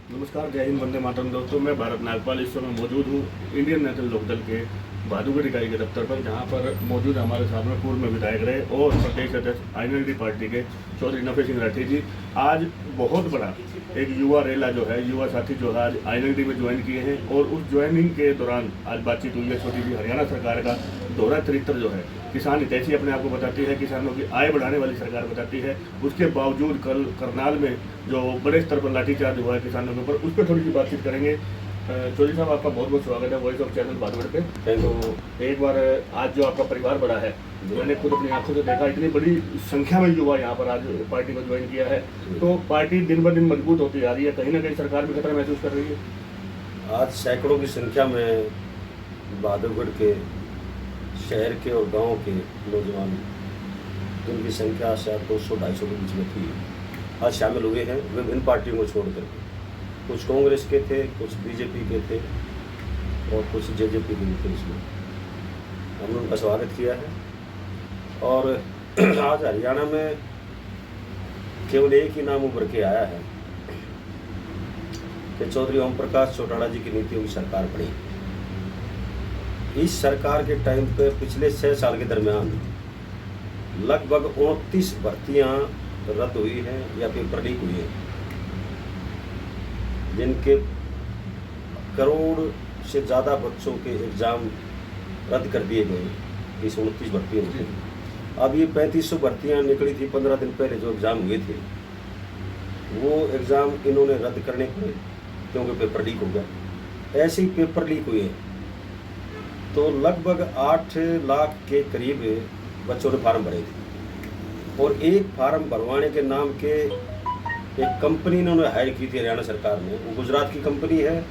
नमस्कार, जय हिंद, वंदे मातरम। दोस्तों, मैं भारत नागपाल इस समय मौजूद हूँ इंडियन नेशनल लोकदल के भादुगढ़ इकाई के दफ्तर पर, जहाँ पर मौजूद हमारे सामने पूर्व में विधायक रहे और प्रदेश अध्यक्ष आईएनएलडी पार्टी के चौधरी नफे सिंह राठी जी। आज बहुत बड़ा एक युवा रेला जो है, युवा साथी जो है आज आईएनएलडी में ज्वाइन किए हैं और उस ज्वाइनिंग के दौरान आज बातचीत हुई है। छोटी सी हरियाणा सरकार का दोहरा चरित्र जो है, किसान हितैषी अपने आप को बताती है, किसानों की आय बढ़ाने वाली सरकार बताती है, उसके बावजूद कल करनाल में जो बड़े स्तर पर लाठीचार्ज हुआ है किसानों के ऊपर, उस पर थोड़ी सी बातचीत करेंगे। चौधरी साहब, आपका बहुत बहुत स्वागत है वॉइस ऑफ चैनल भादुगढ़ पे। तो एक बार आज जो आपका परिवार बड़ा है, मैंने खुद अपनी आंखों से देखा, इतनी बड़ी संख्या में युवा यहाँ पर आज पार्टी को ज्वाइन किया है, तो पार्टी दिन ब दिन मजबूत होती जा रही है, कहीं ना कहीं सरकार भी खतरा महसूस कर रही है। आज सैकड़ों की संख्या में भादुगढ़ के शहर के और गांव के नौजवान, जिनकी संख्या शायद 200-250 के बीच में थी, आज शामिल हुए हैं विभिन्न पार्टियों को छोड़कर। कुछ कांग्रेस के थे, कुछ बीजेपी के थे और कुछ जेजेपी के भी थे। इसमें हमने उनका स्वागत किया है। और आज हरियाणा में केवल एक ही नाम उभर के आया है कि चौधरी ओम प्रकाश चौटाला जी की नीतियों की सरकार बनी। इस सरकार के टाइम पे पिछले 6 साल के दरमियान लगभग 29 भर्तियां रद्द हुई हैं या पेपर लीक हुई हैं, जिनके करोड़ से ज़्यादा बच्चों के एग्ज़ाम रद्द कर दिए गए इस 29 भर्तियों में। अब ये 3500 भर्तियां निकली थी 15 दिन पहले, जो एग्ज़ाम हुए थे, वो एग्ज़ाम इन्होंने रद्द करने पड़े क्योंकि पेपर लीक हो गया। ऐसे ही पेपर लीक हुए तो लगभग 8 लाख के करीब बच्चों ने फार्म भरे थे और एक फार्म भरवाने के नाम के एक कंपनी इन्होंने हायर की थी हरियाणा सरकार ने। वो गुजरात की कंपनी है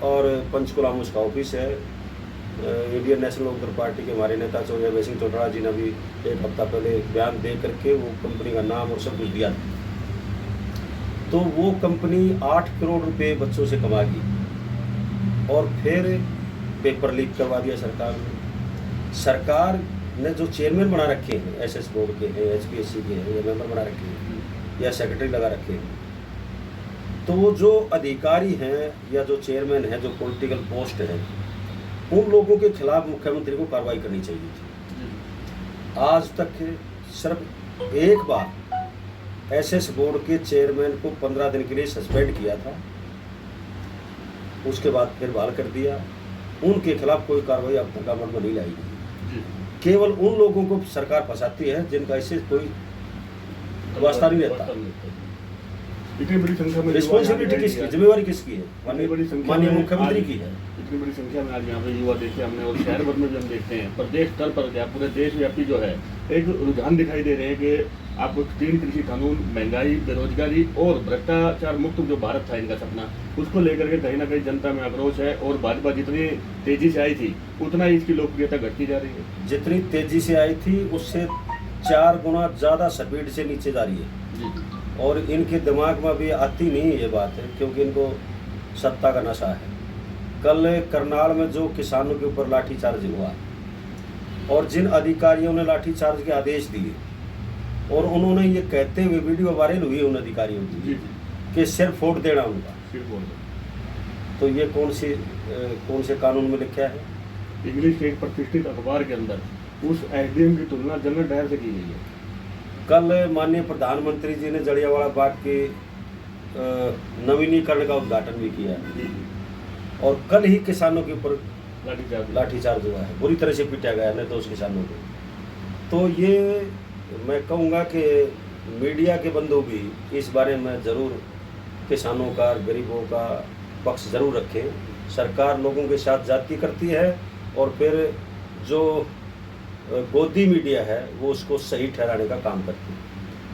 और पंचकुला में उसका ऑफिस है। इंडियन नेशनल लोकदल पार्टी के हमारे नेता चौधरी नफे सिंह चौटाला जी ने भी एक हफ्ता पहले बयान दे करके वो कंपनी का नाम और सब कुछ दिया था। तो वो कंपनी 8 करोड़ रुपए बच्चों से कमा गई और फिर पेपर लीक करवा दिया सरकार ने। सरकार ने जो चेयरमैन बना रखे हैं, एसएस बोर्ड के हैं, एचपीएससी के हैं, या मेंबर बना रखे हैं या सेक्रेटरी लगा रखे हैं, तो वो जो अधिकारी हैं या जो चेयरमैन हैं, जो पॉलिटिकल पोस्ट है, उन लोगों के खिलाफ मुख्यमंत्री को कार्रवाई करनी चाहिए थी। आज तक सिर्फ एक बार एसएस बोर्ड के चेयरमैन को 15 दिन के लिए सस्पेंड किया था, उसके बाद फिर बहाल कर दिया। उनके खिलाफ कोई कार्रवाई अब तक अमल में नहीं लाई गई। केवल उन लोगों को सरकार फंसाती है जिनका इससे कोई वास्ता नहीं रहता। इतनी बड़ी संख्या में रिस्पॉन्सिबिलिटी किसकी, जिम्मेवारी किसकी है? माननीय मुख्यमंत्री की है। इतनी बड़ी संख्या में आज यहाँ पे युवा देखे हमने और शहर भर में भी हम देखते हैं, प्रदेश स्तर पर या पूरे देशव्यापी जो है एक रुझान दिखाई दे रहे हैं कि आपको 3 कृषि कानून, महंगाई, बेरोजगारी और भ्रष्टाचार मुक्त जो भारत था इनका सपना, उसको लेकर के कहीं ना कहीं जनता में आक्रोश है और भाजपा जितनी तेजी से आई थी उतना ही इसकी लोकप्रियता घटती जा रही है। जितनी तेजी से आई थी उससे 4 गुना ज़्यादा स्पीड से नीचे जा रही है और इनके दिमाग में भी आती नहीं ये बात है, क्योंकि इनको सत्ता का नशा है। कल करनाल में जो किसानों के ऊपर लाठीचार्ज हुआ और जिन अधिकारियों ने लाठीचार्ज के आदेश दिए और उन्होंने ये कहते हुए वीडियो वायरल हुई उन अधिकारियों की कि सिर फोड़ देना उनका, तो ये कौन से कानून में लिखा है? इंग्लिश के एक प्रतिष्ठित अखबार के अंदर उस एसडीएम की तुलना जनरल डायर से की गई है। कल माननीय प्रधानमंत्री जी ने जलियांवाला बाग के नवीनीकरण का उद्घाटन भी किया है और कल ही किसानों के ऊपर लाठीचार्ज हुआ है, बुरी तरह से पीटा गया है निर्दोष किसानों को। तो ये मैं कहूँगा कि मीडिया के बंधु भी इस बारे में ज़रूर किसानों का, गरीबों का पक्ष ज़रूर रखें। सरकार लोगों के साथ जाति करती है और फिर जो गोदी मीडिया है वो उसको सही ठहराने का काम करती है।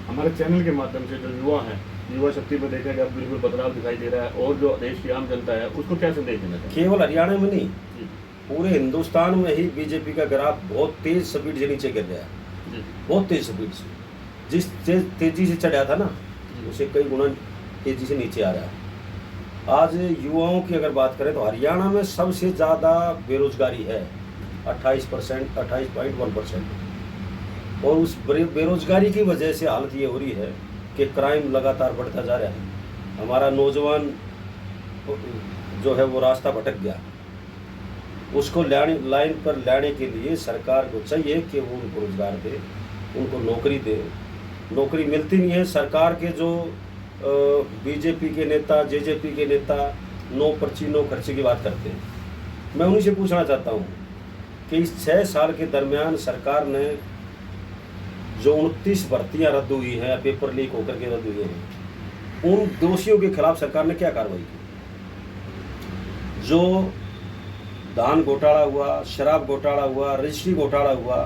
हमारे चैनल के माध्यम से जो युवा हैं, युवा शक्ति पर देखा गया बिल्कुल बदलाव दिखाई दे रहा है और जो देश की आम जनता है उसको क्या संदेश देना चाहिए? केवल हरियाणा में नहीं, पूरे हिंदुस्तान में ही बीजेपी का ग्राफ बहुत तेज स्पीड से नीचे गिर रहा है, बहुत तेज स्पीड से। जिस तेजी से चढ़ा था ना, उसे कई गुना तेजी से नीचे आ रहा है। आज युवाओं की अगर बात करें तो हरियाणा में सबसे ज़्यादा बेरोजगारी है, 28%, 28.1%। और उस बेरोजगारी की वजह से हालत ये हो रही है कि क्राइम लगातार बढ़ता जा रहा है। हमारा नौजवान जो है वो रास्ता भटक गया, उसको लाइन पर लाने के लिए सरकार को चाहिए कि वो उनको रोजगार दे, उनको नौकरी दे। नौकरी मिलती नहीं है। सरकार के जो बीजेपी के नेता, जेजेपी के नेता नो पर्ची नो खर्चे की बात करते हैं। मैं उन्हीं से पूछना चाहता हूँ कि इस 6 साल के दरमियान सरकार ने जो 29 भर्तियाँ रद्द हुई हैं या पेपर लीक होकर के रद्द हुए हैं, उन दोषियों के खिलाफ सरकार ने क्या कार्रवाई की? जो धान घोटाला हुआ, शराब घोटाला हुआ, रजिस्ट्री घोटाला हुआ,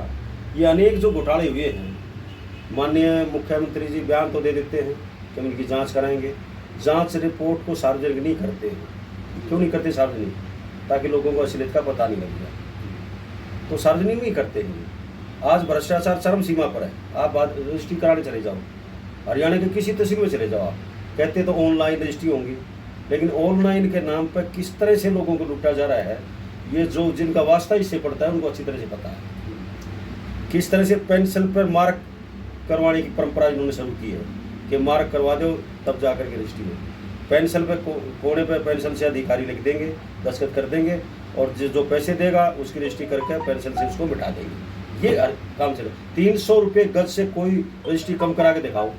ये अनेक जो घोटाले हुए हैं, माननीय मुख्यमंत्री जी बयान तो दे देते हैं कि हम इनकी जांच कराएंगे, जांच रिपोर्ट को सार्वजनिक नहीं करते हैं। क्यों नहीं करते सार्वजनिक? ताकि लोगों को असलियत का पता नहीं लग जाए, तो सार्वजनिक नहीं करते हैं। आज भ्रष्टाचार चरम सीमा पर है। आप रजिस्ट्री कराने चले जाओ, हरियाणा के किसी तहसील में चले जाओ, आप कहते तो ऑनलाइन रजिस्ट्री होंगी, लेकिन ऑनलाइन के नाम पर किस तरह से लोगों को लूटा जा रहा है, ये जो जिनका वास्ता इससे पड़ता है उनको अच्छी तरह से पता है। किस तरह से पेंसिल पर मार्क करवाने की परंपरा इन्होंने शुरू की है कि मार्क करवा दो तब जाकर के रजिस्ट्री हो। पेंसिल पे कोने पे पेंसिल से अधिकारी लिख देंगे, दस्तखत कर देंगे, और जो पैसे देगा उसकी रजिस्ट्री करके पेंसिल से उसको बिठा देंगे। ये काम चले। 300 रुपये गज से कोई रजिस्ट्री कम करा के दिखाओ,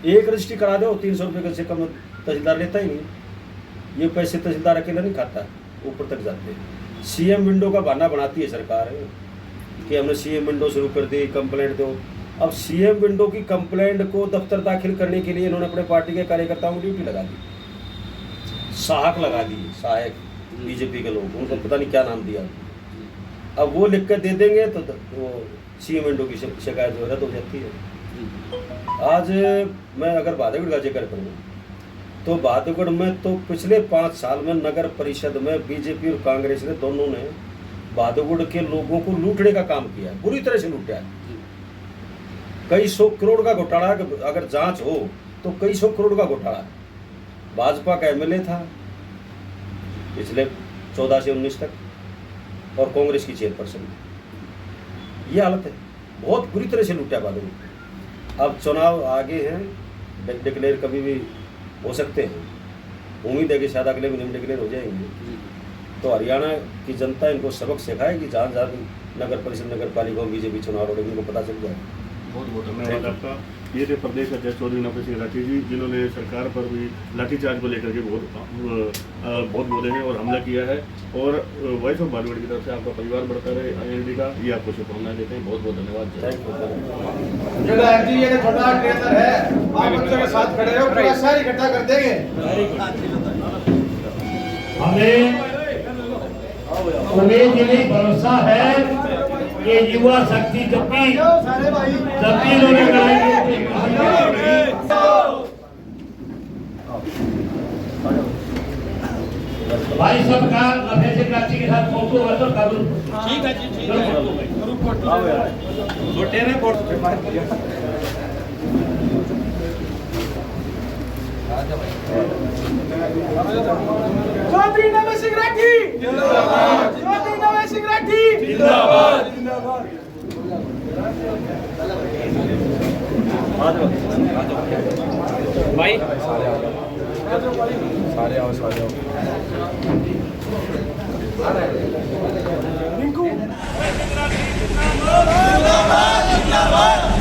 एक रजिस्ट्री करा दो 300 रुपये गज से कम तहसीलदार लेता ही नहीं। ये पैसे तहसीलदार अकेला नहीं खाता, ऊपर तक जाते हैं। सीएम विंडो का बहाना बनाती है सरकार कि हमने सीएम विंडो शुरू कर दी, कंप्लेंट दो। अब सीएम विंडो की कंप्लेंट को दफ्तर दाखिल करने के लिए इन्होंने अपने पार्टी के कार्यकर्ताओं की ड्यूटी लगा दी, सहायक लगा दी, सहायक बीजेपी के लोग, उनको पता नहीं क्या नाम दिया। अब वो लिख कर दे देंगे तो वो सीएम विंडो की शिकायत जो रद्द हो जाती है। आज मैं अगर बहादुरगढ़ का जिक्र करूँ तो बहादुरगढ़ में तो पिछले 5 साल में नगर परिषद में बीजेपी और कांग्रेस ने दोनों ने बहादुरगढ़ के लोगों को लूटने का काम किया है, बुरी तरह से लूटा है। कई 100 करोड़ का घोटाला, अगर जांच हो तो कई 100 करोड़ का घोटाला। भाजपा का एमएलए था पिछले 14 से 19 तक, और कांग्रेस की चेयरपर्सन। ये हालत है, बहुत बुरी तरह से लूटा बहादुरगढ़। अब चुनाव आगे हैं, डिक्लेयर कभी भी हो सकते हैं। उम्मीद है कि शायद अगले महीने में डिक्लेयर हो जाएंगे। तो हरियाणा की जनता इनको सबक सिखाएगी, जहाँ जहाँ नगर परिषद, नगर पालिका बीजेपी चुनाव लड़ेगी, इनको पता चल जाए। बहुत बहुत धन्यवाद आपका। ये थे प्रदेश अध्यक्ष चौधरी नवप्रीत सिंह राठी जी, जिन्होंने सरकार पर भी लाठीचार्ज को लेकर के बहुत बोले हैं और हमला किया है। और वॉइस ऑफ बॉलीवुड की तरफ से आपका परिवार बढ़ता रहे, IND का, ये आपको शुभकामनाएं देते हैं। बहुत बहुत धन्यवाद। जी, ये छोटा ट्रेलर है, आप बच्चों के साथ खड़े रहो, पूरा शहर इकट्ठा कर देंगे। हमें उम्मीद नहीं, भरोसा है कि युवा शक्ति जब भी इन्होंने भाई सबका अभ्यर्थी प्राची के साथ फोटो तो करूँ। ठीक है जी, ठीक चौधरी नवप्रीत सिंह राठी जिंदाबाद, चौधरी नवप्रीत सिंह राठी जिंदाबाद, जिंदाबाद। भाई सारे आओ रिंकू जिंदाबाद, जिंदाबाद।